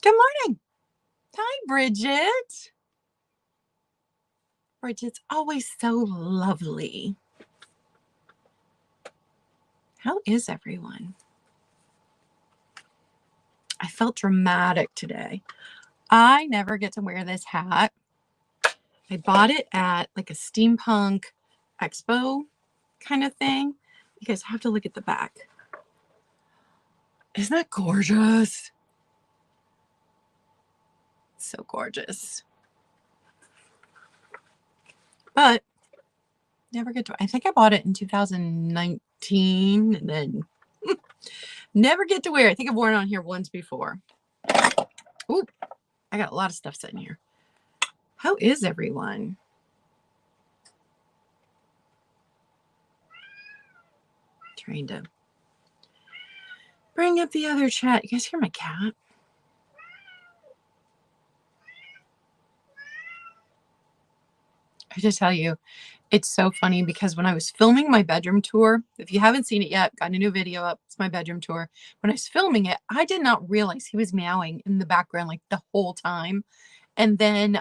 Good morning. Hi, Bridget. Bridget's always so lovely. How is everyone? I felt dramatic today. I never get to wear this hat. I bought it at like a steampunk expo kind of thing. You guys have to look at the back. Isn't that gorgeous? So gorgeous. But never get to, I think I bought it in 2019 and then never get to wear it. I think I've worn it on here once before. Ooh, I got a lot of stuff sitting here. How is everyone? Trying to bring up the other chat. You guys hear my cat? I just tell you, it's so funny because when I was filming my bedroom tour, if you haven't seen it yet, got a new video up. It's my bedroom tour. When I was filming it, I did not realize he was meowing in the background like the whole time. And then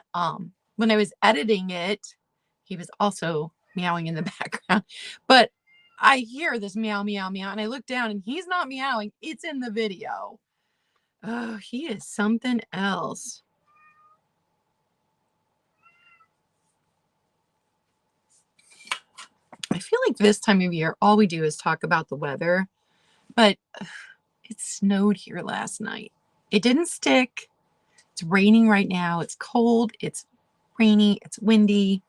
when I was editing it, he was also meowing in the background. But I hear this meow, meow, meow, and I look down and he's not meowing. It's in the video. Oh, he is something else. I feel like this time of year, all we do is talk about the weather, but it snowed here last night. It didn't stick. It's raining right now. It's cold. It's rainy. It's windy.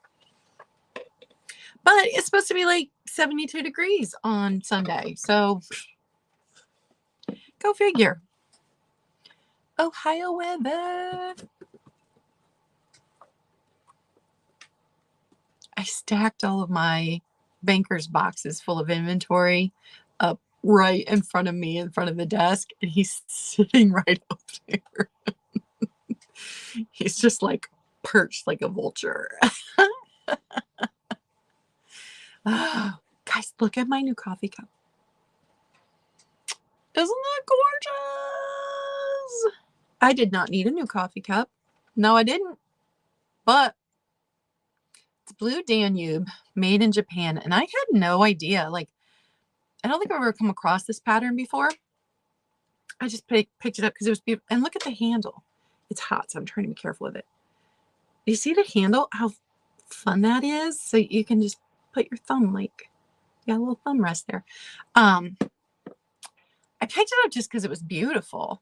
But it's supposed to be like 72 degrees on Sunday. So go figure. Ohio weather. I stacked all of my banker's boxes full of inventory up right in front of me, in front of the desk, and he's sitting right up there. He's just like perched like a vulture. Oh, guys, look at my new coffee cup. Isn't that gorgeous? I did not need a new coffee cup. No, I didn't. But it's Blue Danube, made in Japan. And I had no idea. Like, I don't think I've ever come across this pattern before. I just picked it up because it was beautiful. And look at the handle. It's hot, so I'm trying to be careful with it. You see the handle? How fun that is? So you can just put your thumb, like, yeah, a little thumb rest there. I picked it up just because it was beautiful.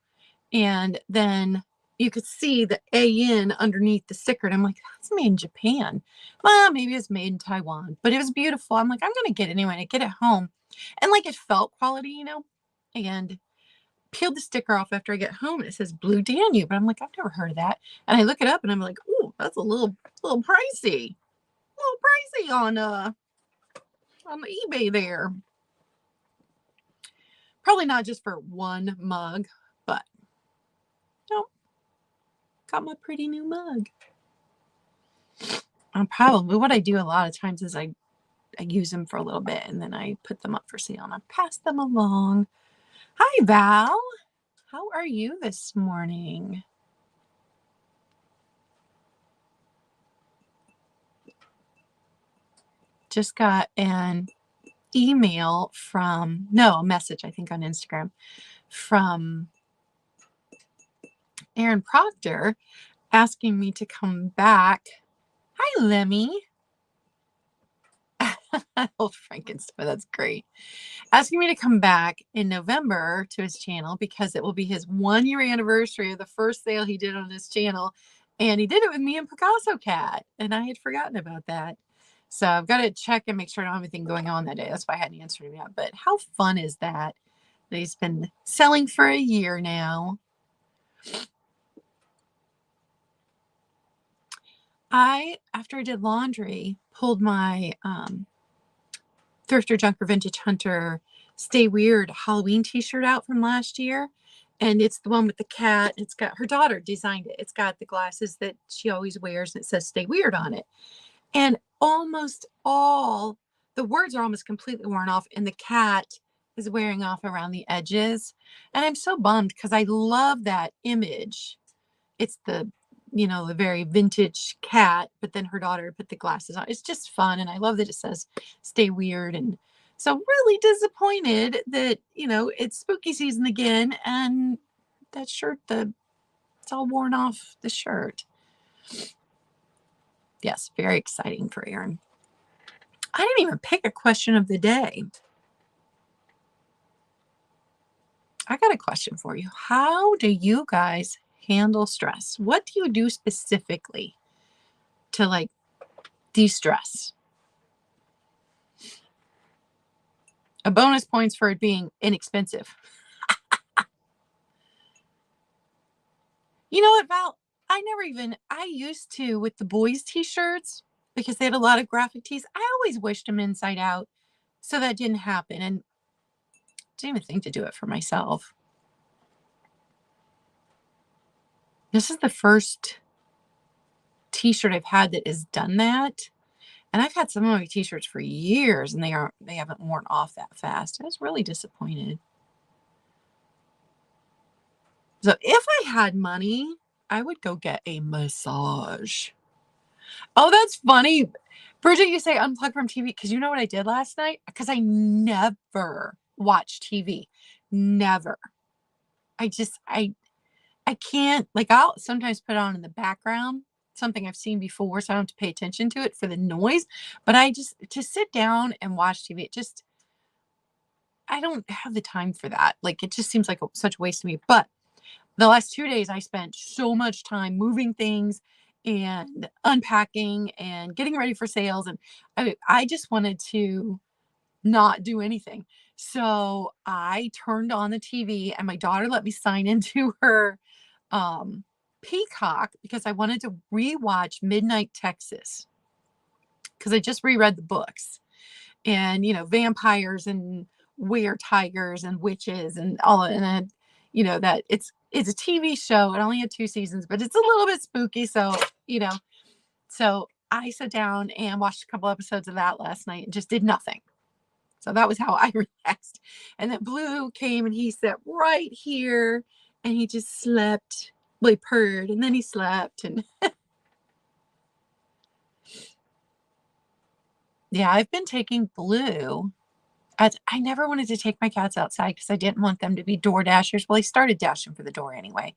And then you could see the AN underneath the sticker. And I'm like, that's made in Japan. Well, maybe it's made in Taiwan, but it was beautiful. I'm like, I'm going to get it anyway. And I get it home. And like it felt quality, you know, and peeled the sticker off after I get home. And it says Blue Danube. But I'm like, I've never heard of that. And I look it up and I'm like, oh, that's a little pricey. A little pricey on the eBay there. Probably not just for one mug, but no, got my pretty new mug. Probably what I do a lot of times is I use them for a little bit and then I put them up for sale and I pass them along. Hi, Val. How are you this morning? Just got an email from, no, a message, I think on Instagram from Aaron Proctor asking me to come back. Hi, Lemmy. Old Frankenstein, that's great. Asking me to come back in November to his channel because it will be his 1-year anniversary of the first sale he did on his channel. And he did it with me and Picasso Cat. And I had forgotten about that. So I've got to check and make sure I don't have anything going on that day. That's why I hadn't answered him yet. But how fun is that? That he's been selling for a year now. After I did laundry, pulled my Thrifter Junker Vintage Hunter Stay Weird Halloween t-shirt out from last year. And it's the one with the cat. It's got, her daughter designed it. It's got the glasses that she always wears and it says Stay Weird on it. And almost all the words are almost completely worn off and the cat is wearing off around the edges. And I'm so bummed because I love that image it's the, the very vintage cat, but then her daughter put the glasses on. It's just fun. And I love that it says stay weird. And so really disappointed that, it's spooky season again. And that shirt, it's all worn off the shirt. Yes, very exciting for Aaron. I didn't even pick a question of the day. I got a question for you. How do you guys handle stress? What do you do specifically to like de-stress? A bonus points for it being inexpensive. You know what, Val? I used to with the boys' t-shirts because they had a lot of graphic tees. I always wished them inside out. So that didn't happen. And didn't even think to do it for myself. This is the first t-shirt I've had that has done that. And I've had some of my t-shirts for years and they haven't worn off that fast. I was really disappointed. So if I had money, I would go get a massage. Oh, that's funny. Bridget, you say unplug from TV because you know what I did last night? Because I never watch TV. Never. I can't, like, I'll sometimes put it on in the background, something I've seen before, so I don't have to pay attention to it for the noise. But to sit down and watch TV, I don't have the time for that. Like, it just seems like such a waste to me. But the last 2 days, I spent so much time moving things and unpacking and getting ready for sales. And I just wanted to not do anything. So I turned on the TV and my daughter let me sign into her Peacock because I wanted to rewatch Midnight Texas because I just reread the books and, vampires and were-tigers and witches and all. And then, that it's a TV show. It only had 2 seasons, but it's a little bit spooky. So, so I sat down and watched a couple episodes of that last night and just did nothing. So that was how I relaxed. And then Blue came and he sat right here and he just slept. Well, he purred and then he slept. And yeah, I've been taking Blue. I never wanted to take my cats outside because I didn't want them to be door dashers. Well, he started dashing for the door anyway.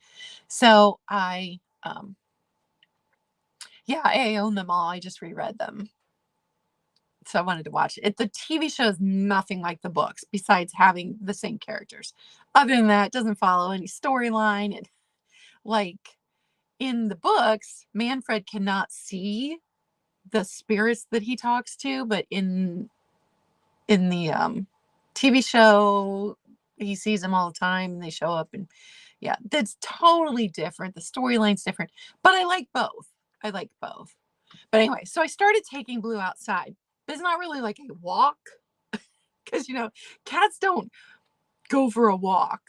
So I own them all. I just reread them. So I wanted to watch it. The TV show is nothing like the books besides having the same characters. Other than that, it doesn't follow any storyline. And like in the books, Manfred cannot see the spirits that he talks to, but in the TV show, he sees them all the time and they show up. And yeah, that's totally different. The storyline's different, but I like both. But anyway, so I started taking Blue outside. But it's not really like a walk because, cats don't go for a walk.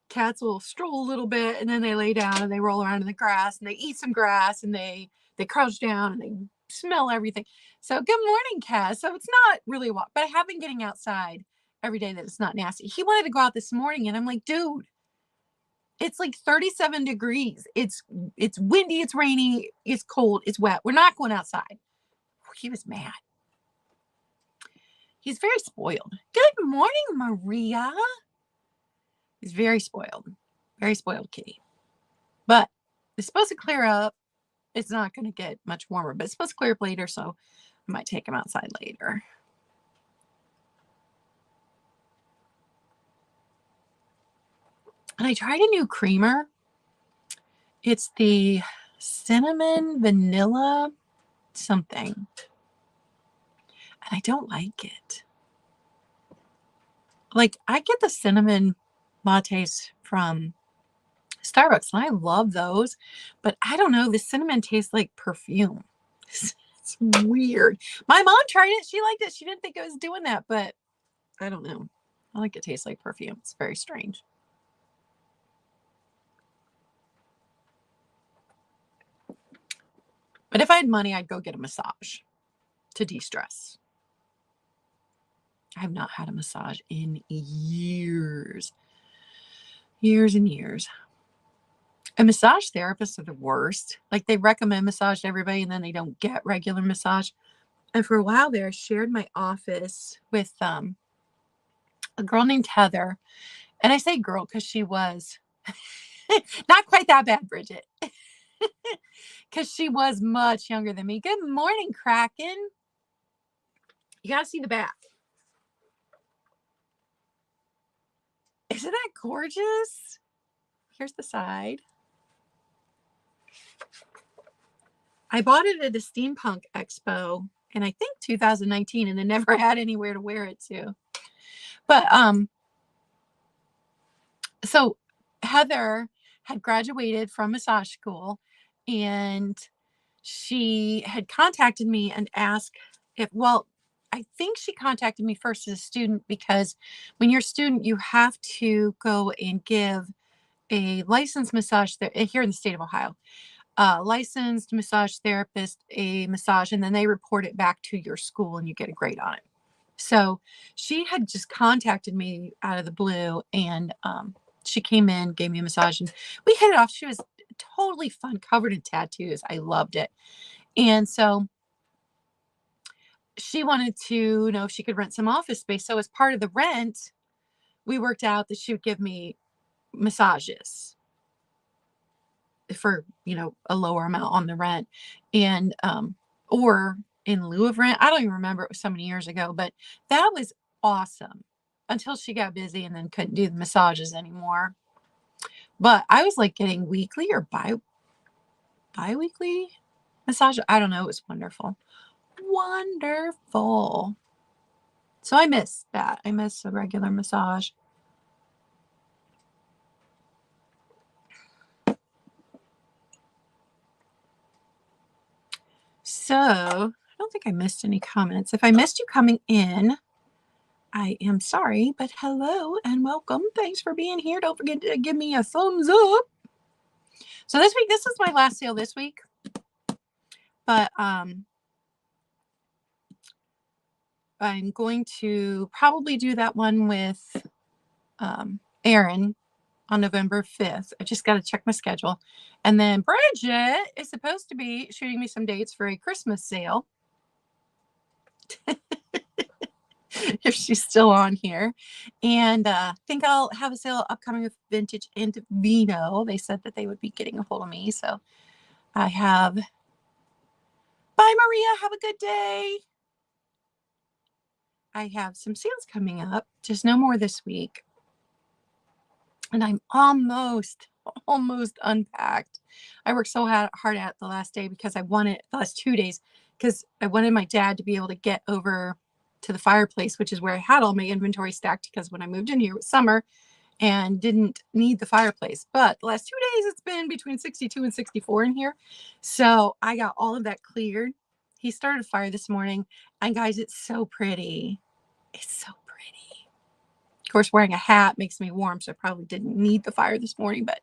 Cats will stroll a little bit and then they lay down and they roll around in the grass and they eat some grass and they crouch down and they smell everything. So good morning, Cass. So it's not really a walk, but I have been getting outside every day that it's not nasty. He wanted to go out this morning and I'm like, dude, it's like 37 degrees. It's windy, it's rainy, it's cold, it's wet. We're not going outside. He was mad. He's very spoiled. Good morning, Maria. He's very spoiled kitty. But it's supposed to clear up. It's not going to get much warmer, but it's supposed to clear up later, so I might take him outside later. And I tried a new creamer. It's the cinnamon vanilla something. And I don't like it. Like, I get the cinnamon lattes from Starbucks and I love those, but I don't know, the cinnamon tastes like perfume. It's weird. My mom tried it. She liked it. She didn't think it was doing that, but I don't know. I like it tastes like perfume. It's very strange. But if I had money, I'd go get a massage to de-stress. I have not had a massage in years. Years and years. And massage therapists are the worst. Like, they recommend massage to everybody and then they don't get regular massage. And for a while there, I shared my office with a girl named Heather. And I say girl because she was not quite that bad, Bridget. Because she was much younger than me. Good morning, Kraken. You got to see the back. Isn't that gorgeous? Here's the side. I bought it at a steampunk expo in, I think, 2019, and I never had anywhere to wear it to. But so Heather had graduated from massage school, and she had contacted me and asked if, well, I think she contacted me first as a student, because when you're a student, you have to go and give a licensed massage here in the state of Ohio, licensed massage therapist a massage, and then they report it back to your school and you get a grade on it. So she had just contacted me out of the blue, and she came in, gave me a massage, and we hit it off. She was totally fun, covered in tattoos. I loved it. And so she wanted to know if she could rent some office space. So as part of the rent, we worked out that she would give me massages for, a lower amount on the rent, and or in lieu of rent. I don't even remember, it was so many years ago, but that was awesome until she got busy and then couldn't do the massages anymore. But I was like getting weekly or bi-weekly massage. I don't know. It was wonderful. Wonderful. So I miss that. I miss a regular massage. So I don't think I missed any comments. If I missed you coming in, I am sorry, but hello and welcome. Thanks for being here. Don't forget to give me a thumbs up. So this week, this is my last sale this week, but I'm going to probably do that one with Erin on November 5th. I just got to check my schedule. And then Bridget is supposed to be shooting me some dates for a Christmas sale. If she's still on here. And I think I'll have a sale upcoming with Vintage and Vino. They said that they would be getting a hold of me. So I have. Bye, Maria. Have a good day. I have some sales coming up, just no more this week. And I'm almost unpacked. I worked so hard at the last day because I wanted, the last 2 days, because I wanted my dad to be able to get over to the fireplace, which is where I had all my inventory stacked, because when I moved in here it was summer and didn't need the fireplace. But the last 2 days it's been between 62 and 64 in here. So I got all of that cleared. He started a fire this morning, and guys, it's so pretty. It's so pretty. Of course, wearing a hat makes me warm, so I probably didn't need the fire this morning, but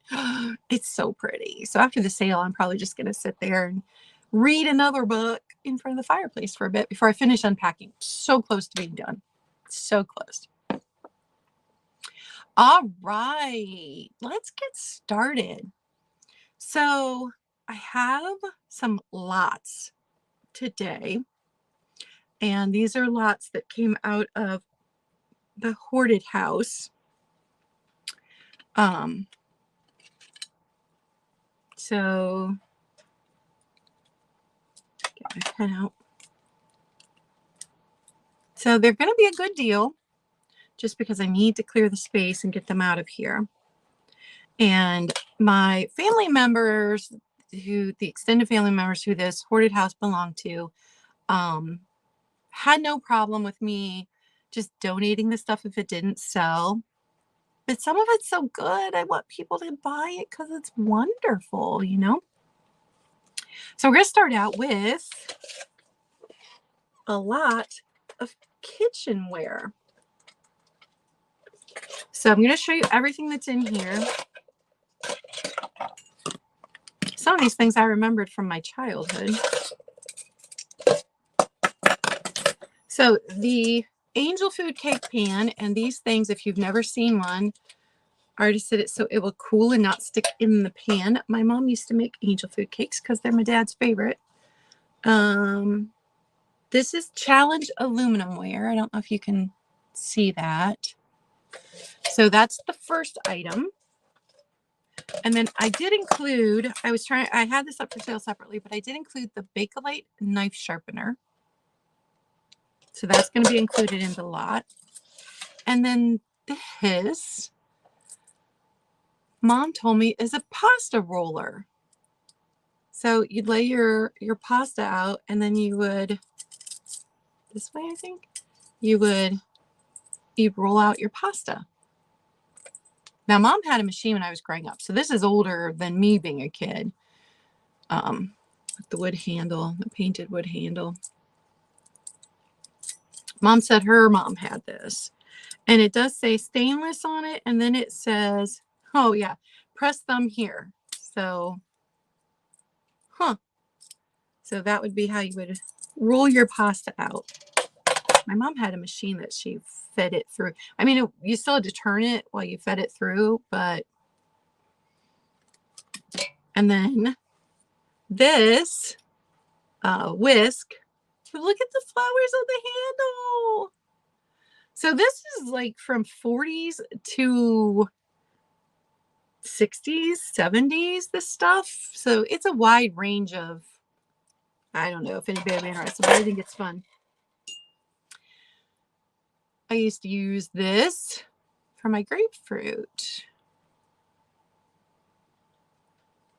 it's so pretty. So after the sale, I'm probably just going to sit there and read another book in front of the fireplace for a bit before I finish unpacking. So close to being done. So close. All right, let's get started. So I have some lots today, and these are lots that came out of the hoarded house. So get my pen out. So they're going to be a good deal, just because I need to clear the space and get them out of here. And my family members, the extended family members who this hoarded house belonged to, had no problem with me just donating the stuff if it didn't sell. But some of it's so good, I want people to buy it because it's wonderful, So we're going to start out with a lot of kitchenware. So I'm going to show you everything that's in here. Some of these things I remembered from my childhood. So the angel food cake pan, and these things, if you've never seen one, artisted it so it will cool and not stick in the pan. My mom used to make angel food cakes because they're my dad's favorite. This is Challenge aluminum ware. I don't know if you can see that. So that's the first item. And then I did include, I had this up for sale separately, but I did include the Bakelite knife sharpener. So that's going to be included in the lot. And then this, Mom told me, is a pasta roller. So you'd lay your pasta out, and then you would, this way I think, you'd roll out your pasta. Now, Mom had a machine when I was growing up, so this is older than me being a kid. With the wood handle, the painted wood handle. Mom said her mom had this. And it does say stainless on it, and then it says, oh yeah, press thumb here. So, so that would be how you would roll your pasta out. My mom had a machine that she fed it through. I mean, you still had to turn it while you fed it through, but, and then this whisk, look at the flowers on the handle. So this is like from 40s to 60s, 70s, this stuff. So it's a wide range of, I don't know if anybody would be interested, but I think it's fun. I used to use this for my grapefruit.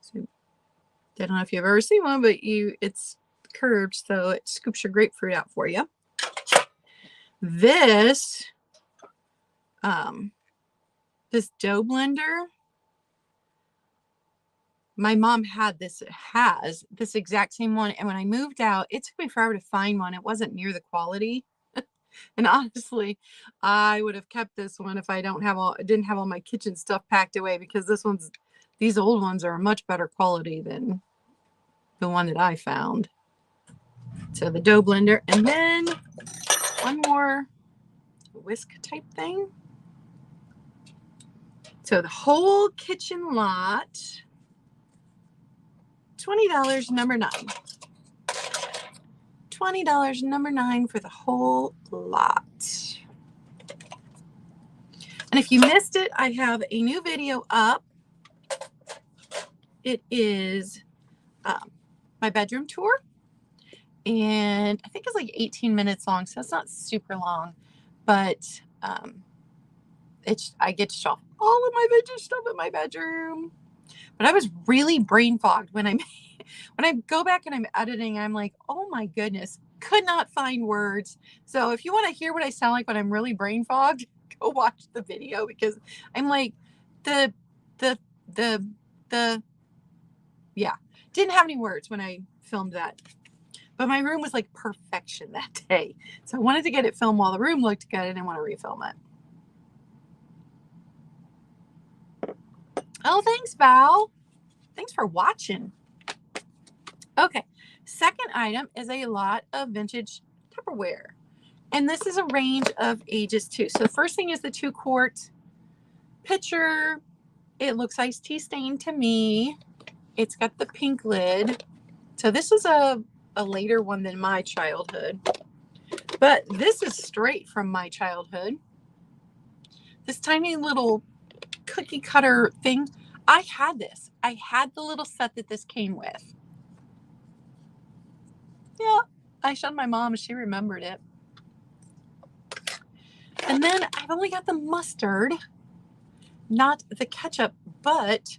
So, I don't know if you've ever seen one, but it's curved, so it scoops your grapefruit out for you. This, this dough blender, my mom has this exact same one. And when I moved out, it took me forever to find one. It wasn't near the quality. And honestly, I would have kept this one if I didn't have all my kitchen stuff packed away, because these old ones are much better quality than the one that I found. So the dough blender, and then one more whisk type thing. So the whole kitchen lot, $20, number 9. $20, number 9 for the whole lot. And if you missed it, I have a new video up. It is my bedroom tour. And I think it's like 18 minutes long, so it's not super long. But I get to show off all of my vintage stuff in my bedroom. But I was really brain fogged when I go back and I'm editing. I'm like, oh my goodness, could not find words. So if you want to hear what I sound like when I'm really brain fogged, go watch the video, because I'm like yeah, didn't have any words when I filmed that. But my room was like perfection that day. So I wanted to get it filmed while the room looked good. I didn't want to refilm it. Oh, thanks, Val. Thanks for watching. Okay, second item is a lot of vintage Tupperware. And this is a range of ages too. So the first thing is the 2-quart pitcher. It looks iced tea stained to me. It's got the pink lid. So this is a later one than my childhood. But this is straight from my childhood. This tiny little cookie cutter thing. I had this. I had the little set that this came with. Yeah, I showed my mom and she remembered it. And then I've only got the mustard, not the ketchup, but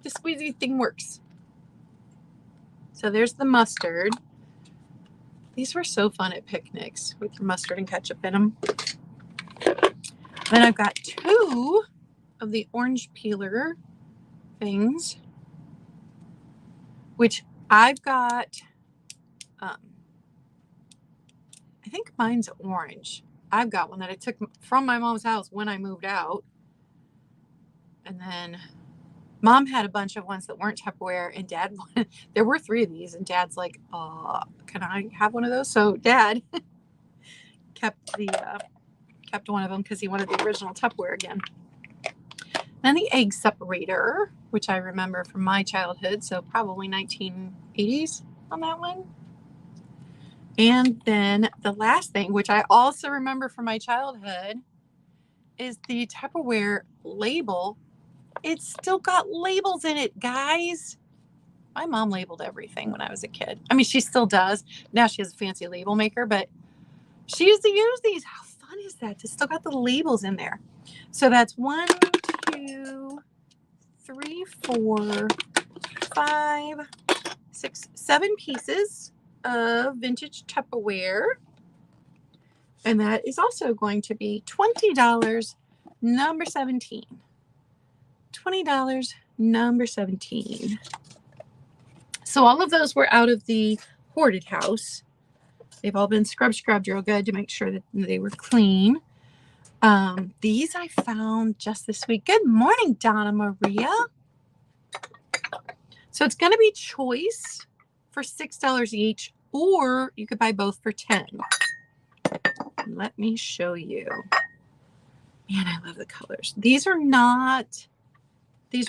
the squeezy thing works. So there's the mustard. These were so fun at picnics with your mustard and ketchup in them. Then I've got 2 of the orange peeler things, which I've got, I think mine's orange. I've got one that I took from my mom's house when I moved out. And then Mom had a bunch of ones that weren't Tupperware, and Dad wanted, there were 3 of these, and Dad's like, can I have one of those? So Dad kept the kept one of them because he wanted the original Tupperware again. Then the egg separator, which I remember from my childhood, so probably 1980s on that one. And then the last thing, which I also remember from my childhood, is the Tupperware label. It's still got labels in it, guys. My mom labeled everything when I was a kid. I mean, she still does. Now she has a fancy label maker, but she used to use these. How fun is that? It's still got the labels in there. So that's 1, 2, 3, 4, 5, 6, 7 pieces of vintage Tupperware. And that is also going to be $20, number 17. $20, number 17. So all of those were out of the hoarded house. They've all been scrubbed real good to make sure that they were clean. These I found just this week. Good morning, Donna Maria. So it's going to be choice for $6 each, or you could buy both for $10. Let me show you. Man, I love the colors. These are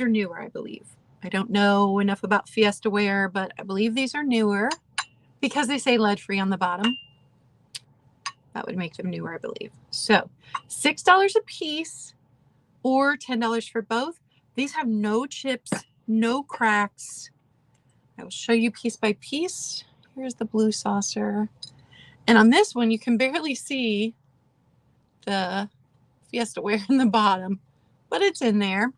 newer, I believe. I don't know enough about Fiesta ware, but I believe these are newer because they say lead-free on the bottom. That would make them newer, I believe. So $6 a piece or $10 for both. These have no chips, no cracks. I will show you piece by piece. Here's the blue saucer. And on this one, you can barely see the Fiesta ware in the bottom, but it's in there.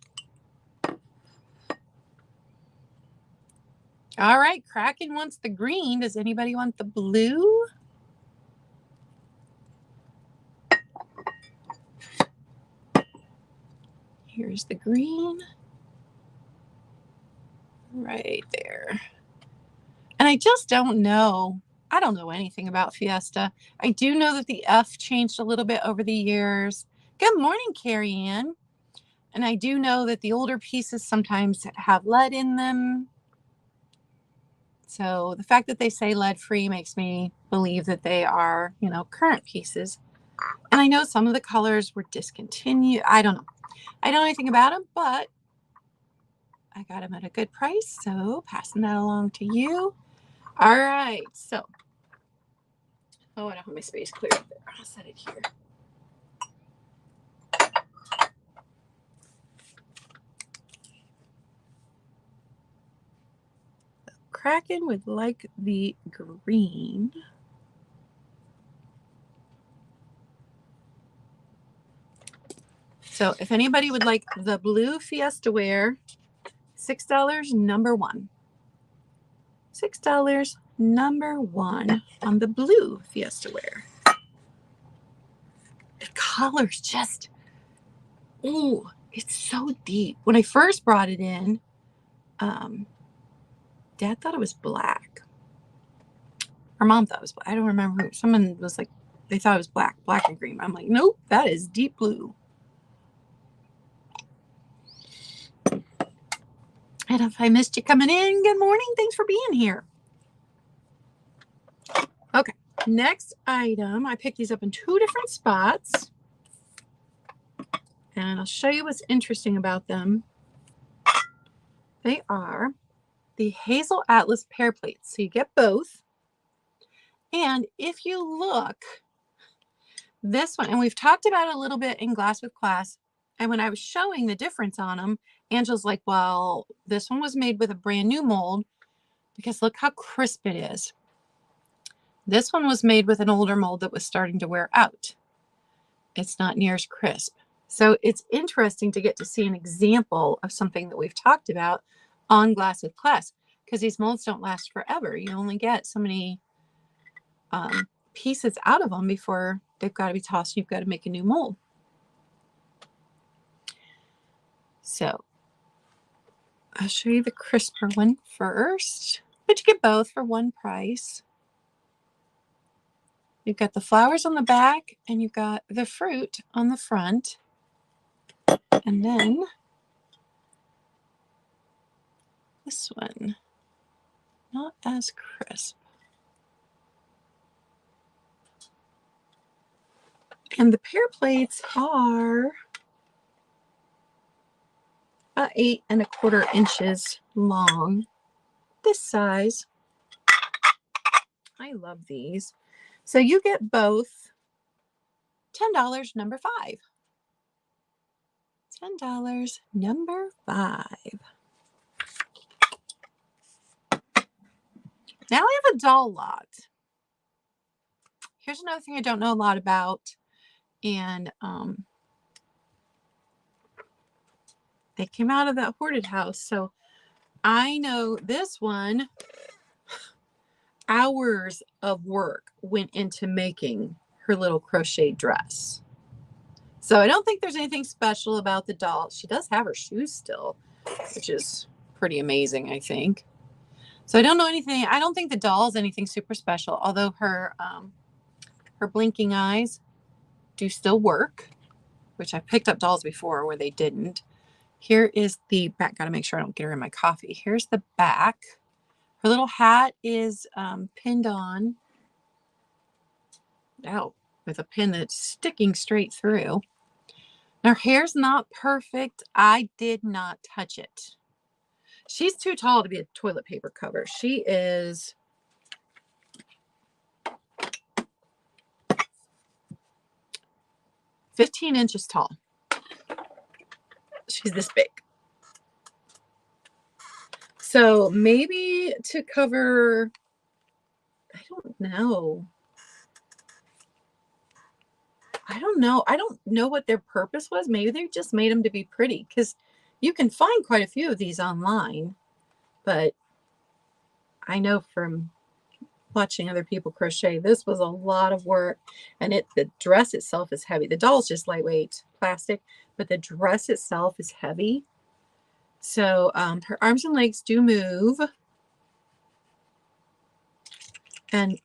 All right, Kraken wants the green. Does anybody want the blue? Here's the green. Right there. And I just don't know. I don't know anything about Fiesta. I do know that the F changed a little bit over the years. Good morning, Carrie Ann. And I do know that the older pieces sometimes have lead in them. So the fact that they say lead-free makes me believe that they are, current pieces. And I know some of the colors were discontinued. I don't know. I don't know anything about them, but I got them at a good price. So passing that along to you. All right. So, I don't have my space clear up there. I'll set it here. Kraken would like the green. So if anybody would like the blue Fiesta ware, $6, number 1. $6, number 1 on the blue Fiesta ware. The colors just, ooh, it's so deep. When I first brought it in, Dad thought it was black. Or Mom thought it was black. I don't remember who. Someone was like, they thought it was black and green. I'm like, nope, that is deep blue. And if I missed you coming in, good morning. Thanks for being here. Okay, next item. I picked these up in 2 different spots. And I'll show you what's interesting about them. They are the Hazel Atlas pear plates. So you get both. And if you look, this one, and we've talked about it a little bit in Glass with Class. And when I was showing the difference on them, Angela's like, well, this one was made with a brand new mold because look how crisp it is. This one was made with an older mold that was starting to wear out. It's not near as crisp. So it's interesting to get to see an example of something that we've talked about on Glass with Class, because these molds don't last forever. You only get so many pieces out of them before they've got to be tossed. You've got to make a new mold. So I'll show you the crisper one first, but you get both for one price. You've got the flowers on the back and you've got the fruit on the front. And then this one, not as crisp. And the pear plates are about 8¼ inches long. This size. I love these. So you get both $10, number 5. $10, number 5. Now I have a doll lot. Here's another thing I don't know a lot about. And they came out of that hoarded house. So I know this one, hours of work went into making her little crochet dress. So I don't think there's anything special about the doll. She does have her shoes still, which is pretty amazing, I think. So I don't know anything. I don't think the doll is anything super special, although her blinking eyes do still work, which I've picked up dolls before where they didn't. Here is the back. Got to make sure I don't get her in my coffee. Here's the back. Her little hat is pinned on. Out with a pin that's sticking straight through. Her hair's not perfect. I did not touch it. She's too tall to be a toilet paper cover. She is 15 inches tall. She's this big. So maybe to cover, I don't know. I don't know what their purpose was. Maybe they just made them to be pretty, because you can find quite a few of these online. But I know from watching other people crochet, this was a lot of work. And the dress itself is heavy. The doll's just lightweight plastic, but the dress itself is heavy. So her arms and legs do move. And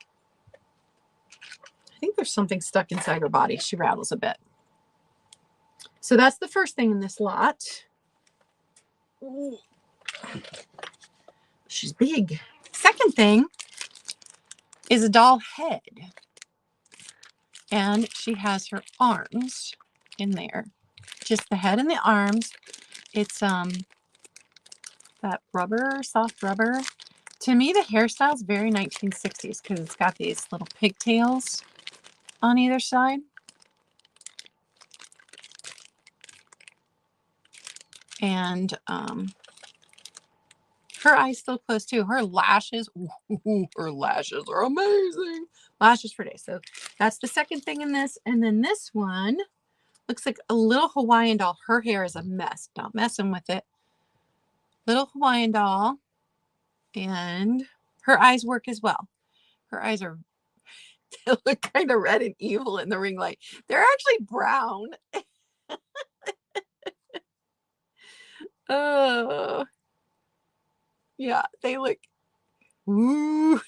I think there's something stuck inside her body. She rattles a bit. So that's the first thing in this lot. Ooh. She's big. Second thing is a doll head. And she has her arms in there. Just the head and the arms. It's that rubber, soft rubber. To me, the hairstyle is very 1960s because it's got these little pigtails on either side. And her eyes still closed too. Her lashes, ooh, her lashes are amazing. Lashes for days. So that's the second thing in this. And then this one looks like a little Hawaiian doll. Her hair is a mess. Not messing with it. Little Hawaiian doll. And her eyes work as well. Her eyes are, they look kind of red and evil in the ring light. They're actually brown. Oh, yeah, they look, ooh.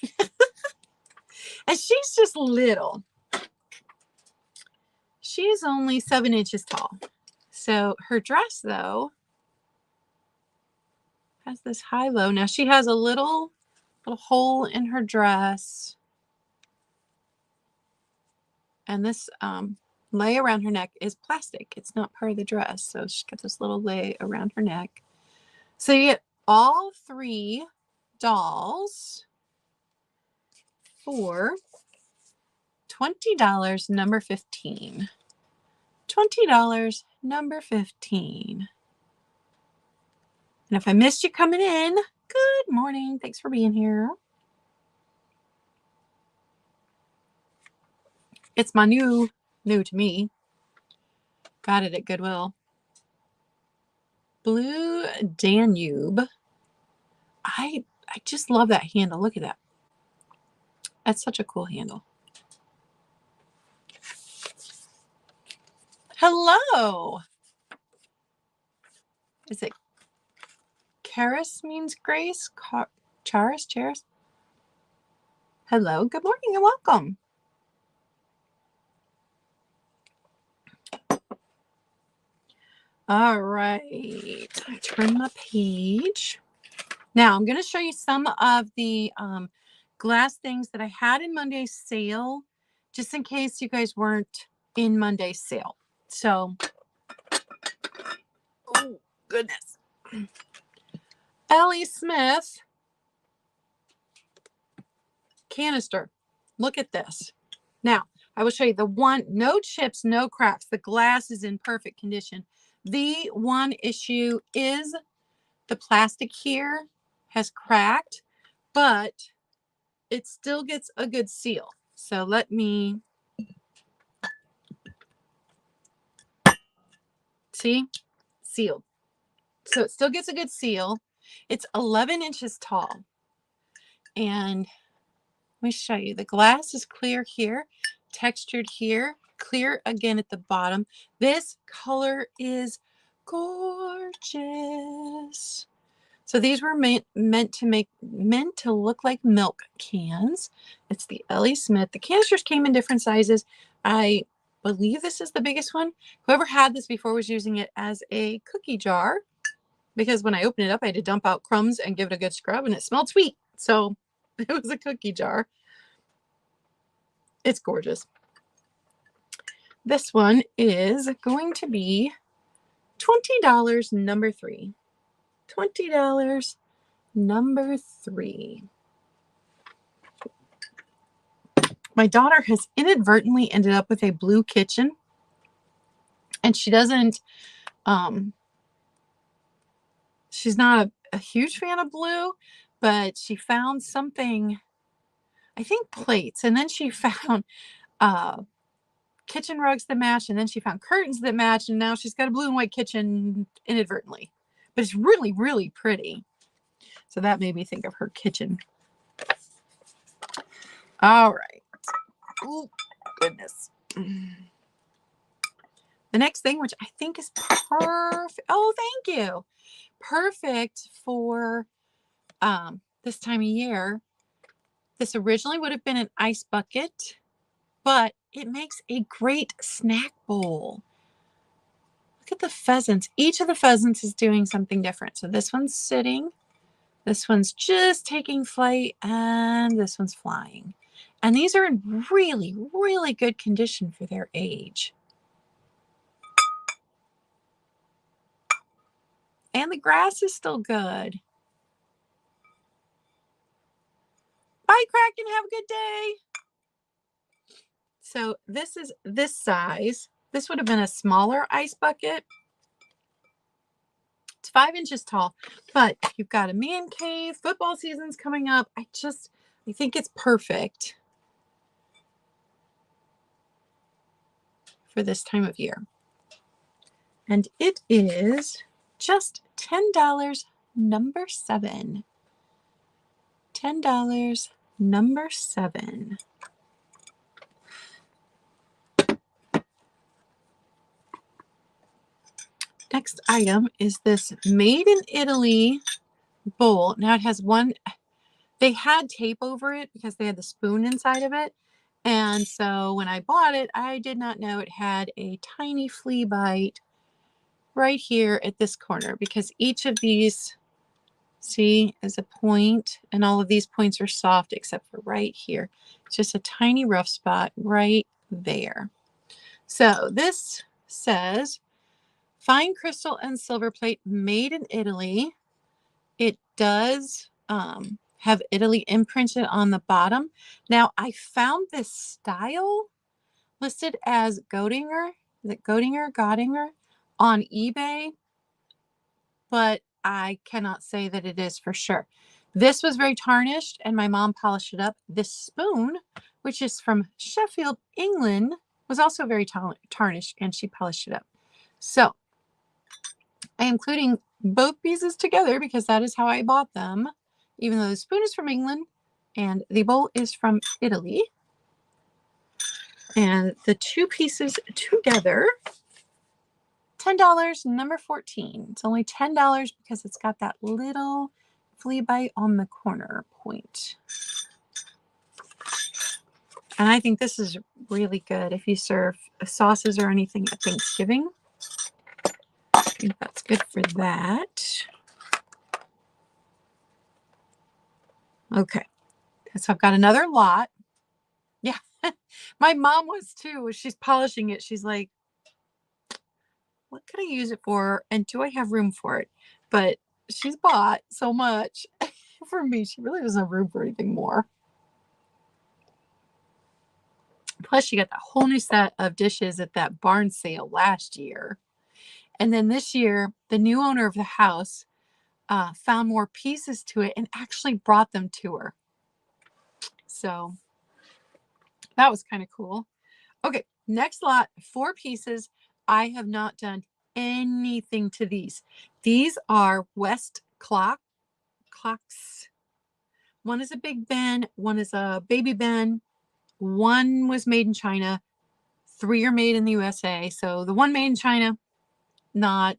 And she's just little. She's only 7 inches tall. So her dress, though, has this high-low. Now she has a little hole in her dress. And this lay around her neck is plastic. It's not part of the dress. So she's got this little lay around her neck. So you get all 3 dolls for $20, number 15. $20, number 15. And if I missed you coming in, good morning. Thanks for being here. It's my new to me. Got it at Goodwill. Blue Danube. I just love that handle. Look at that. That's such a cool handle. Hello. Is it Charis means grace? Charis? Hello. Good morning and welcome. All right. I turn my page. Now I'm going to show you some of the glass things that I had in Monday's sale, just in case you guys weren't in Monday's sale. So, oh, goodness. Ellie Smith canister. Look at this. Now, I will show you the one, no chips, no cracks. The glass is in perfect condition. The one issue is the plastic here has cracked, but it still gets a good seal. So let me see, sealed. So it still gets a good seal. It's 11 inches tall. And let me show you. The glass is clear here, textured here, clear again at the bottom. This color is gorgeous. So these were meant to look like milk cans. It's the Ellie Smith. The canisters came in different sizes. I believe this is the biggest one. Whoever had this before was using it as a cookie jar, because when I opened it up, I had to dump out crumbs and give it a good scrub, and it smelled sweet. So it was a cookie jar. It's gorgeous. This one is going to be $20, number 3. $20, number 3. My daughter has inadvertently ended up with a blue kitchen, and she doesn't, she's not a huge fan of blue, but she found something, I think plates, and then she found kitchen rugs that match, and then she found curtains that match, and now she's got a blue and white kitchen inadvertently. But it's really, really pretty. So that made me think of her kitchen. All right. Oh, goodness. The next thing, which I think is perfect. Oh, thank you. Perfect for this time of year. This originally would have been an ice bucket, but it makes a great snack bowl. Look at the pheasants. Each of the pheasants is doing something different. So this one's sitting, this one's just taking flight, and this one's flying. And these are in really, really good condition for their age. And the grass is still good. Bye, Kraken. Have a good day. So this is this size. This would have been a smaller ice bucket. It's 5 inches tall, but you've got a man cave. Football season's coming up. I think it's perfect for this time of year. And it is just $10, number 7. $10, number 7. Next item is this Made in Italy bowl. Now it has one, they had tape over it because they had the spoon inside of it. And so when I bought it, I did not know it had a tiny flea bite right here at this corner, because each of these, see, is a point, and all of these points are soft except for right here. It's just a tiny rough spot right there. So this says fine crystal and silver plate, made in Italy. It does have Italy imprinted on the bottom. Now, I found this style listed as Godinger. Is it Godinger on eBay? But I cannot say that it is for sure. This was very tarnished, and my mom polished it up. This spoon, which is from Sheffield, England, was also very tarnished, and she polished it up. So I am including both pieces together because that is how I bought them, even though the spoon is from England and the bowl is from Italy. And the two pieces together, $10, number 14. It's only $10 because it's got that little flea bite on the corner point. And I think this is really good if you serve sauces or anything at Thanksgiving. I think that's good for that. Okay, so I've got another lot. Yeah, My mom was too. She's polishing it. She's like, what can I use it for? And do I have room for it? But she's bought so much for me. She really doesn't have room for anything more. Plus, she got the whole new set of dishes at that barn sale last year. And then this year, the new owner of the house found more pieces to it and actually brought them to her. So that was kind of cool. Okay, next lot, 4 pieces. I have not done anything to these. These are West clocks. One is a Big Ben, one is a Baby Ben. One was made in China. 3 are made in the USA. So the one made in China, not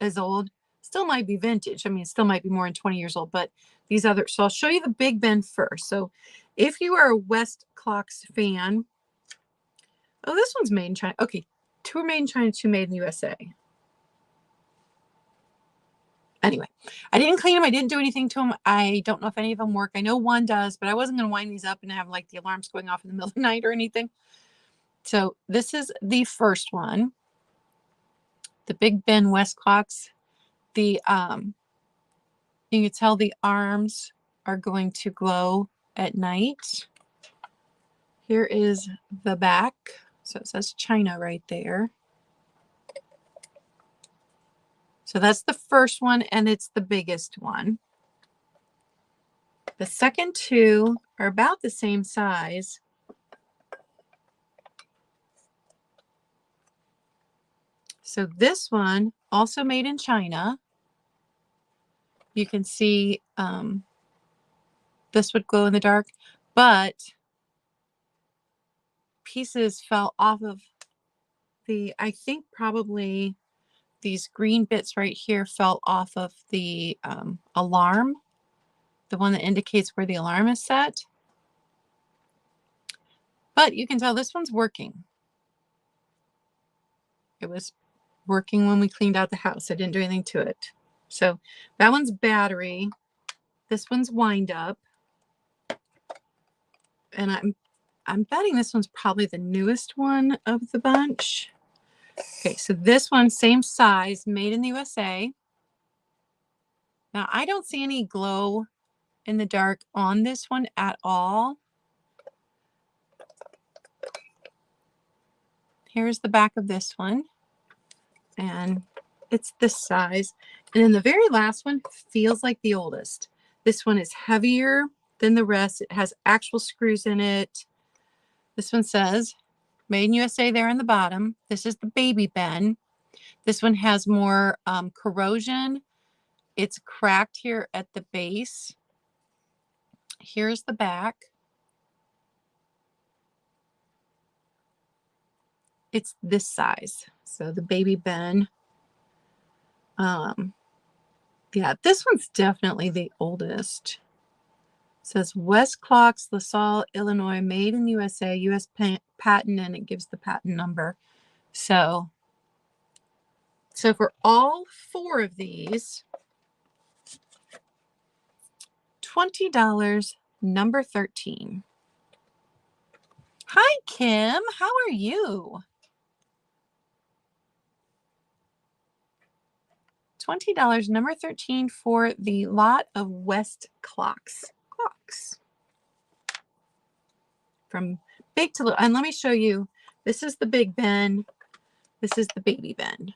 as old. Still might be vintage. I mean, it still might be more than 20 years old, but these other, so I'll show you the Big Ben first. So if you are a West Clocks fan, oh, this one's made in China. Okay, 2 are made in China, 2 made in the USA. Anyway, I didn't clean them. I didn't do anything to them. I don't know if any of them work. I know one does, but I wasn't going to wind these up and have like the alarms going off in the middle of the night or anything. So this is the first one. The Big Ben West Clocks. The you can tell the arms are going to glow at night. Here is the back. So it says China right there. So that's the first one, and it's the biggest one. The second 2 are about the same size. So this one, also made in China. You can see this would glow in the dark, but pieces fell off of the, I think probably these green bits right here fell off of the alarm, the one that indicates where the alarm is set. But you can tell this one's working. It was working when we cleaned out the house. I didn't do anything to it. So that one's battery. This one's wind up. And I'm betting this one's probably the newest one of the bunch. Okay, so this one, same size, made in the USA. Now, I don't see any glow in the dark on this one at all. Here's the back of this one. And it's this size. And then the very last one feels like the oldest. This one is heavier than the rest. It has actual screws in it. This one says made in USA there on the bottom. This is the Baby Ben. This one has more corrosion. It's cracked here at the base. Here's the back. It's this size. So the Baby Ben. Yeah, this one's definitely the oldest. It says West Clocks, LaSalle, Illinois, made in USA, US patent, and it gives the patent number. So for all 4 of these, $20, number 13. Hi, Kim. How are you? $20, number 13 for the lot of West Clocks. From big to little. And let me show you. This is the Big Ben. This is the Baby Ben.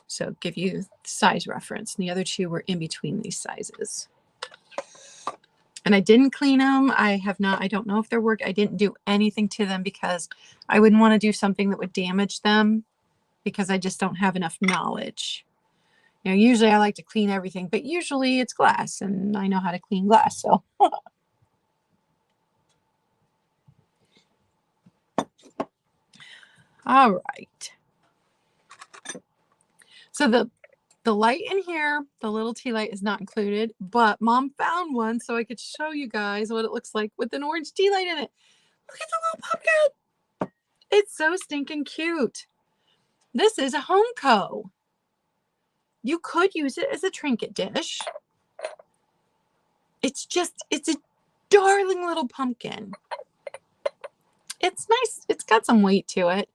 So give you size reference. And the other 2 were in between these sizes. And I didn't clean them. I don't know if they're working. I didn't do anything to them because I wouldn't want to do something that would damage them because I just don't have enough knowledge. You know, usually I like to clean everything, but usually it's glass and I know how to clean glass. So all right. So the light in here, the little tea light, is not included, but Mom found one so I could show you guys what it looks like with an orange tea light in it. Look at the little pumpkin. It's so stinking cute. This is a Homeco. You could use it as a trinket dish. It's a darling little pumpkin. It's nice. It's got some weight to it.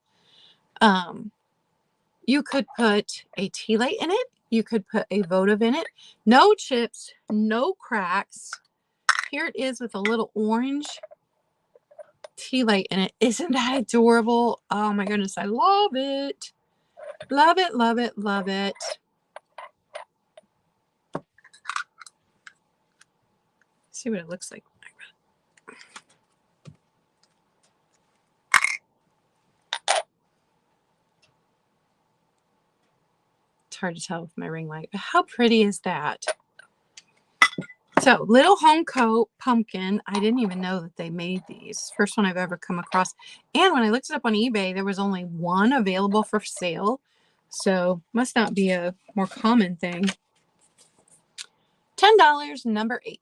You could put a tea light in it. You could put a votive in it. No chips, no cracks. Here it is with a little orange tea light in it. Isn't that adorable? Oh my goodness, I love it. Love it, love it, love it. See what it looks like. It's hard to tell with my ring light, but how pretty is that? So, little home coat pumpkin. I didn't even know that they made these. First one I've ever come across. And when I looked it up on eBay, there was only one available for sale. So, must not be a more common thing. $10, number 8.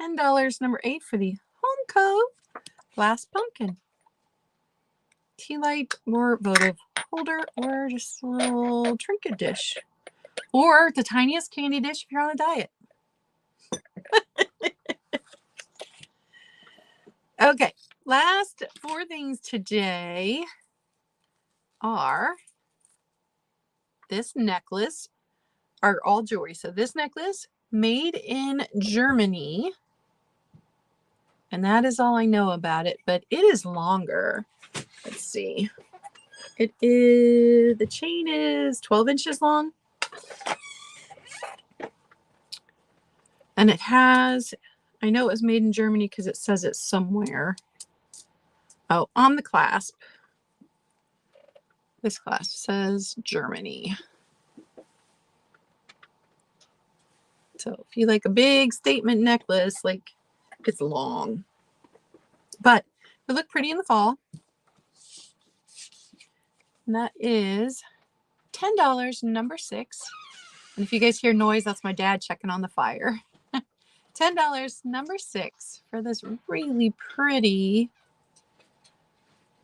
$10, number 8 for the home coat glass pumpkin. Tea light or votive holder or just a little trinket dish. Or the tiniest candy dish if you're on a diet. Okay, last 4 things today are this necklace, are all jewelry. So this necklace made in Germany. And that is all I know about it, but it is longer. Let's see. It is, the chain is 12 inches long. And it has, I know it was made in Germany because it says it somewhere. Oh, on the clasp. This clasp says Germany. So if you like a big statement necklace, like it's long. But it look pretty in the fall. And that is $10, number 6. And if you guys hear noise, that's my dad checking on the fire. $10, number 6 for this really pretty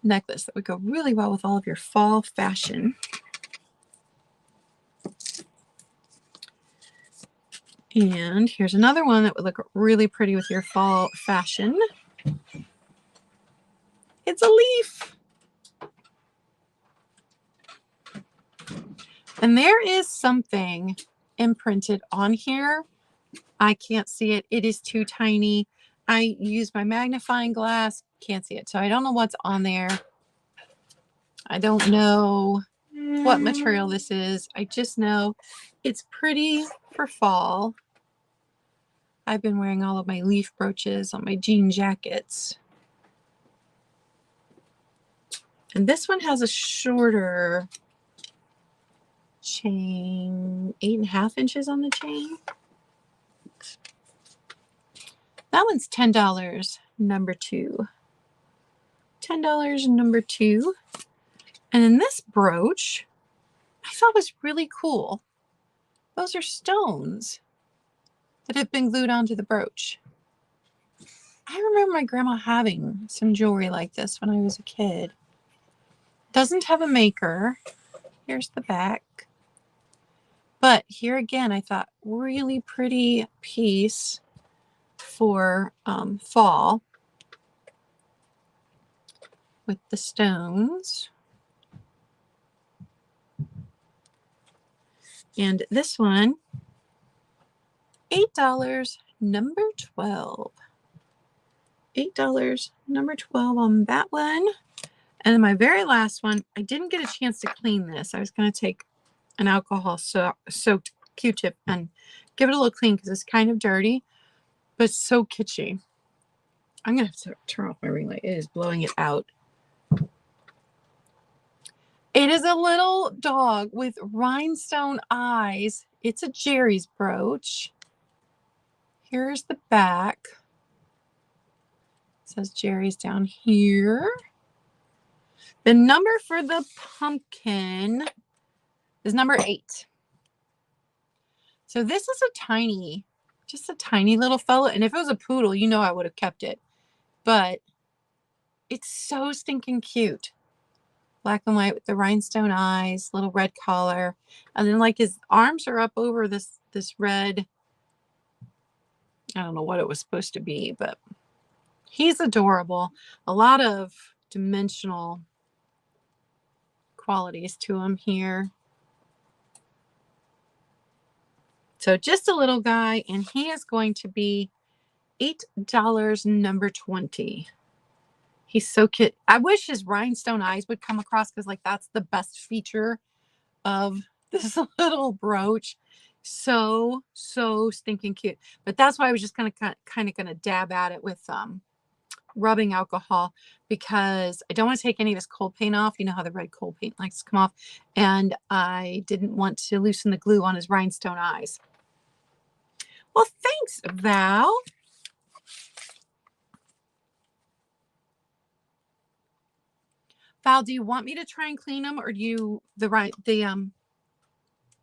necklace that would go really well with all of your fall fashion. And here's another one that would look really pretty with your fall fashion. It's a leaf. And there is something imprinted on here. I can't see it. It is too tiny. I use my magnifying glass. Can't see it. So I don't know what's on there. I don't know what material this is. I just know it's pretty for fall. I've been wearing all of my leaf brooches on my jean jackets. And this one has a shorter chain, 8.5 inches on the chain. That one's $10, number 2. $10, number 2. And then this brooch, I thought was really cool. Those are stones that have been glued onto the brooch. I remember my grandma having some jewelry like this when I was a kid. Doesn't have a maker. Here's the back. But here again, I thought really pretty piece for fall with the stones. And this one, $8, number 12. $8, number 12 on that one. And then my very last one, I didn't get a chance to clean this. I was going to take an alcohol soaked Q-tip and give it a little clean because it's kind of dirty, but it's so kitschy. I'm going to have to turn off my ring light. It is blowing it out. It is a little dog with rhinestone eyes. It's a Jerry's brooch. Here's the back. It says Jerry's down here. The number for the pumpkin is number 8. So this is a tiny, just a tiny little fella. And if it was a poodle, you know I would have kept it. But it's so stinking cute. Black and white with the rhinestone eyes, little red collar. And then like his arms are up over this red, I don't know what it was supposed to be, but He's adorable. A lot of dimensional qualities to him here. So just a little guy, and he is going to be $8, number 20. He's so cute. I wish his rhinestone eyes would come across, because like that's the best feature of this little brooch. So stinking cute. But that's why I was just kind of gonna dab at it with rubbing alcohol, because I don't want to take any of this cold paint off. You know how the red cold paint likes to come off, and I didn't want to loosen the glue on his rhinestone eyes. Well, thanks, Val. Val, do you want me to try and clean them, or do you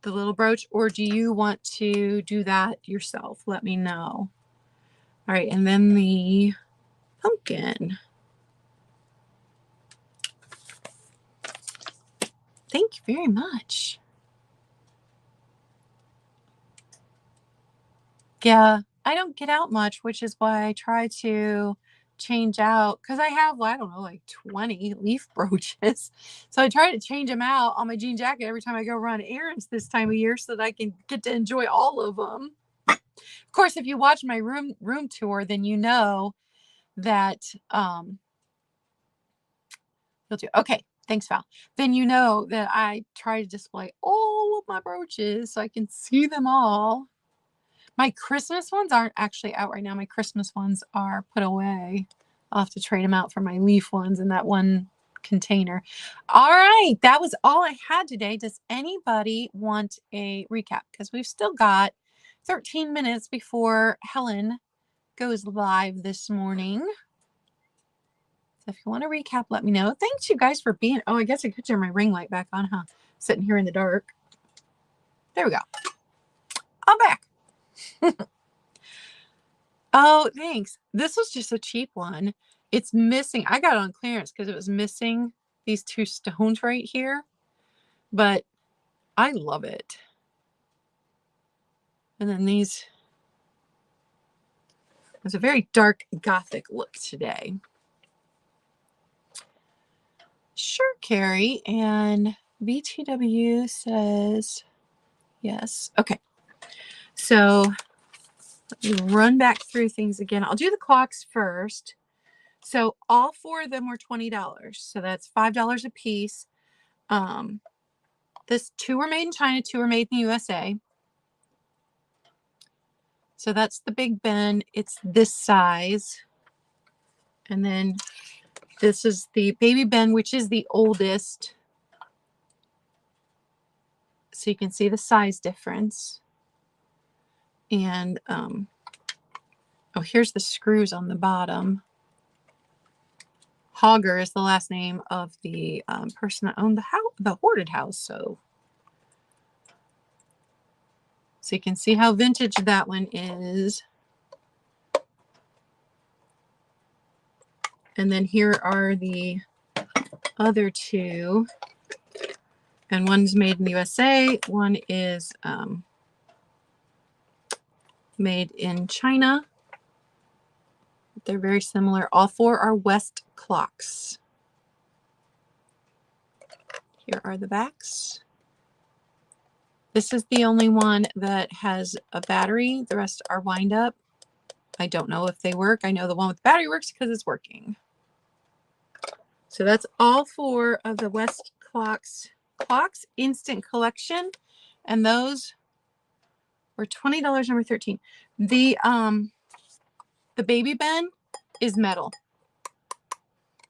the little brooch, or do you want to do that yourself? Let me know. All right, and then the pumpkin. Thank you very much. Yeah, I don't get out much, which is why I try to change out, because I have, well, I don't know, like 20 leaf brooches. So I try to change them out on my jean jacket every time I go run errands this time of year, so that I can get to enjoy all of them. Of course, if you watch my room tour, then you know that you'll do. Okay, thanks, Val. Then you know that I try to display all of my brooches so I can see them all. My Christmas ones aren't actually out right now. My Christmas ones are put away. I'll have to trade them out for my leaf ones in that one container. All right, that was all I had today. Does anybody want a recap? Because we've still got 13 minutes before Helen goes live this morning. So if you want to recap, let me know. Thanks, you guys, for being. Oh, I guess I could turn my ring light back on, huh? Sitting here in the dark. There we go. I'm back. Oh, thanks. This was just a cheap one. It's missing. I got it on clearance because it was missing these two stones right here. But I love it. And then these. It's a very dark Gothic look today. Sure, Carrie. And BTW says yes. Okay. So let me run back through things again. I'll do the clocks first. So all four of them were $20. So that's $5 a piece. This two were made in China, two were made in the USA. So that's the Big Ben. It's this size. And then this is the Baby Ben, which is the oldest. So you can see the size difference. And oh, here's the screws on the bottom. Hogger is the last name of the person that owned the hoarded house. So you can see how vintage that one is. And then here are the other two. And one's made in the USA. One is made in China. They're very similar. All four are West clocks. Here are the backs. This is the only one that has a battery. The rest are wind up. I don't know if they work. I know the one with the battery works because it's working. So that's all four of the West clocks instant collection. And those were $20, number 13. The Baby Ben is metal.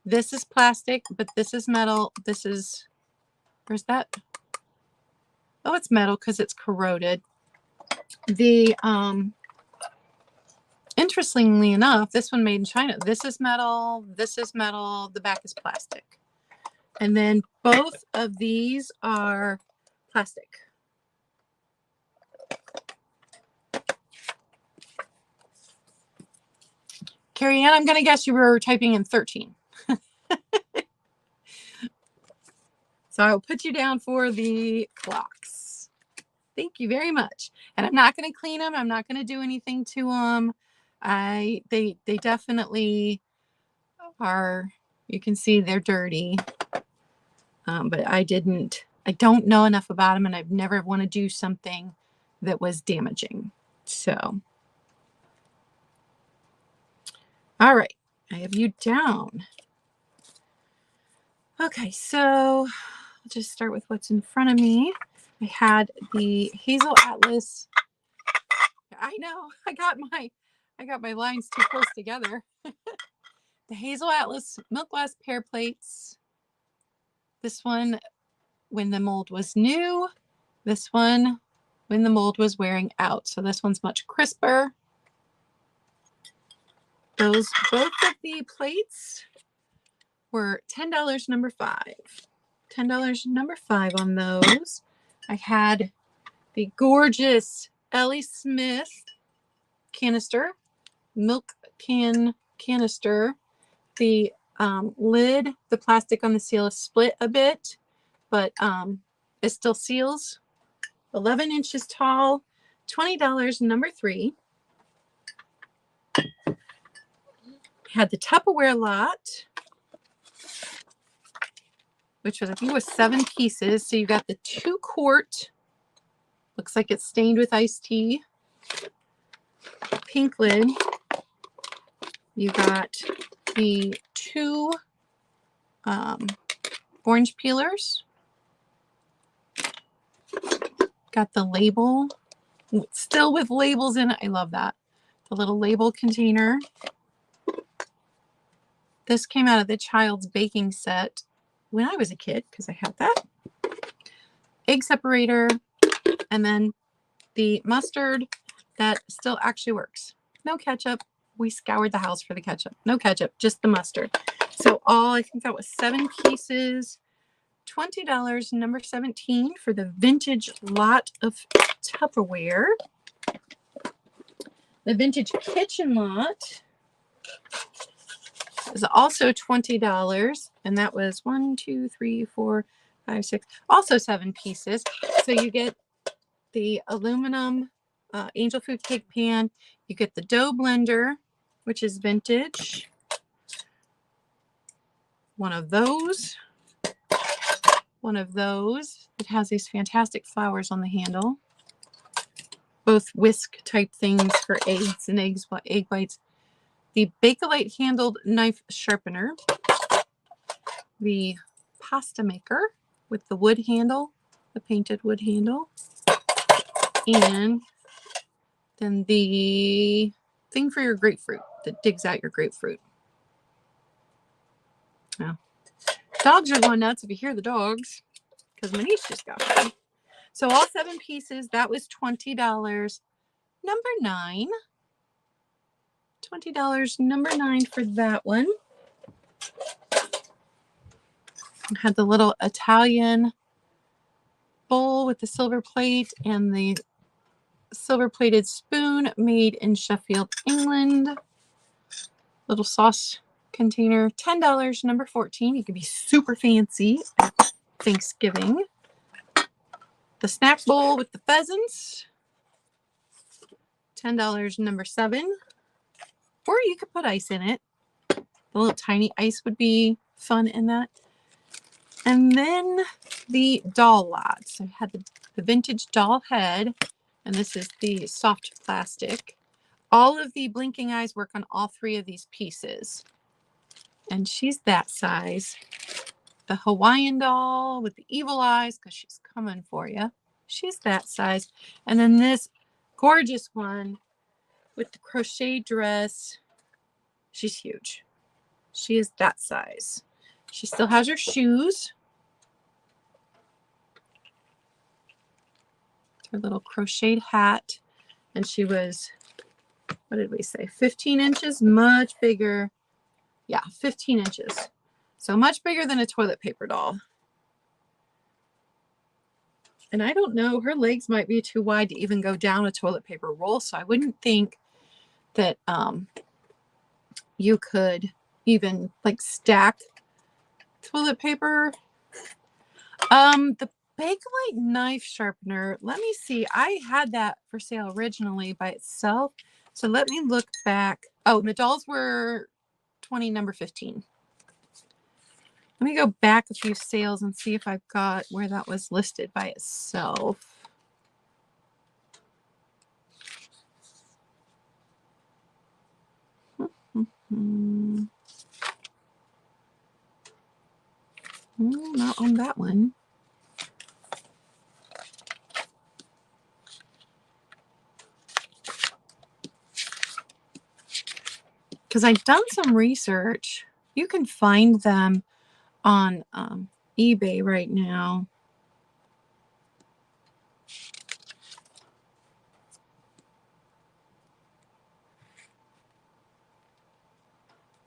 This is plastic, but this is metal. This is, where's that? Oh, it's metal because it's corroded. The interestingly enough, this one made in China. This is metal. This is metal. The back is plastic. And then both of these are plastic. Carrie Ann, I'm going to guess you were typing in 13. So I'll put you down for the clocks. Thank you very much. And I'm not going to clean them. I'm not going to do anything to them. They definitely are, you can see they're dirty. But I don't know enough about them, and I've never want to do something that was damaging. So, all right, I have you down. Okay, so I'll just start with what's in front of me. I had the Hazel Atlas. I know, I got my lines too close together. The Hazel Atlas milk glass pear plates. This one, when the mold was new. This one, when the mold was wearing out. So this one's much crisper. Both of the plates were $10 number 5. $10 number 5 on those. I had the gorgeous Ellie Smith canister, milk canister. The lid, the plastic on the seal is split a bit, but it still seals. 11 inches tall, $20 number 3. Had the Tupperware lot, which was, I think it was 7 pieces. So you got the 2-quart, looks like it's stained with iced tea, pink lid. You got the 2 orange peelers. Got the label, still with labels in it. I love that. The little label container. This came out of the child's baking set when I was a kid, because I had that. Egg separator, and then the mustard that still actually works. No ketchup. We scoured the house for the ketchup. No ketchup, just the mustard. So I think that was 7 pieces. $20 number 17 for the vintage lot of Tupperware. The vintage kitchen lot is also $20, and that was 1, 2, 3, 4, 5, 6, also 7 pieces. So you get the aluminum angel food cake pan. You get the dough blender, which is vintage. One of those. It has these fantastic flowers on the handle. Both whisk type things for eggs and egg whites. The Bakelite handled knife sharpener. The pasta maker with the wood handle, the painted wood handle. And then the thing for your grapefruit that digs out your grapefruit. Now, dogs are going nuts if you hear the dogs, because my niece just got one. So all 7 pieces, that was $20. Number 9. $20 number 9 for that one. I had the little Italian bowl with the silver plate and the silver plated spoon made in Sheffield, England. Little sauce container, $10 number 14. You can be super fancy at Thanksgiving. The snack bowl with the pheasants, $10 number 7. Or you could put ice in it. The little tiny ice would be fun in that. And then the doll lot. So I had the vintage doll head, and this is the soft plastic. All of the blinking eyes work on all 3 of these pieces. And she's that size. The Hawaiian doll with the evil eyes, because she's coming for you. She's that size. And then this gorgeous one with the crochet dress. She's huge. She is that size. She still has her shoes. Her little crocheted hat. And she was, what did we say, 15 inches? Much bigger. Yeah, 15 inches. So much bigger than a toilet paper doll. And I don't know, her legs might be too wide to even go down a toilet paper roll. So I wouldn't think that you could even like stack toilet paper. The Bakelite knife sharpener, let me see. I had that for sale originally by itself. So let me look back. Oh, the dolls were 20, number 15. Let me go back a few sales and see if I've got where that was listed by itself. Not on that one. Because I've done some research. You can find them on eBay right now.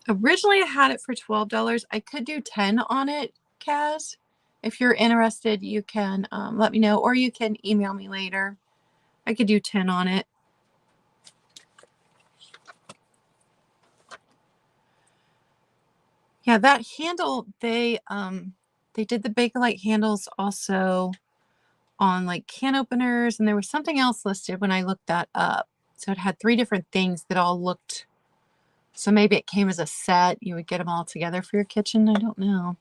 Originally, I had it for $12. I could do 10 on it, Kaz. If you're interested, you can let me know, or you can email me later. I could do 10 on it. Yeah, that handle, they did the Bakelite handles also on like can openers, and there was something else listed when I looked that up. So it had 3 different things that all looked, so maybe it came as a set. You would get them all together for your kitchen. I don't know.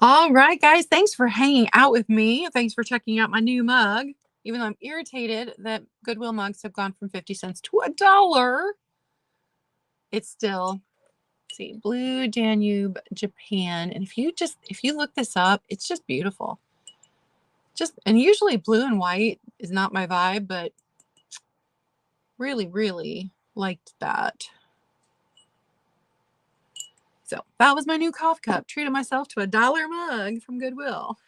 All right, guys, thanks for hanging out with me. Thanks for checking out my new mug. Even though I'm irritated that Goodwill mugs have gone from 50 cents to $1, it's still, see, Blue Danube, Japan. And if you look this up, it's just beautiful. And usually blue and white is not my vibe, but really, really liked that. So that was my new coffee cup. Treated myself to $1 mug from Goodwill.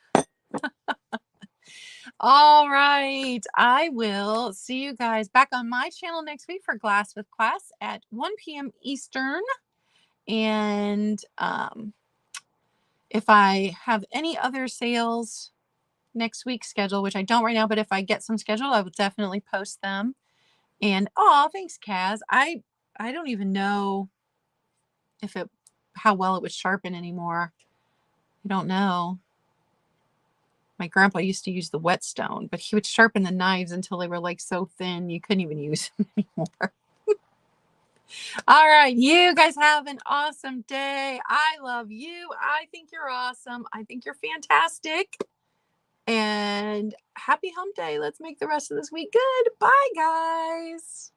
All right. I will see you guys back on my channel next week for Glass with Class at 1 p.m. Eastern. And if I have any other sales next week scheduled, which I don't right now, but if I get some scheduled, I will definitely post them. And thanks, Kaz. I don't even know how well it would sharpen anymore. I don't know. My grandpa used to use the whetstone, but he would sharpen the knives until they were like so thin you couldn't even use them anymore. All right, you guys have an awesome day. I love you. I think you're awesome. I think you're fantastic. And happy hump day. Let's make the rest of this week good. Bye, guys.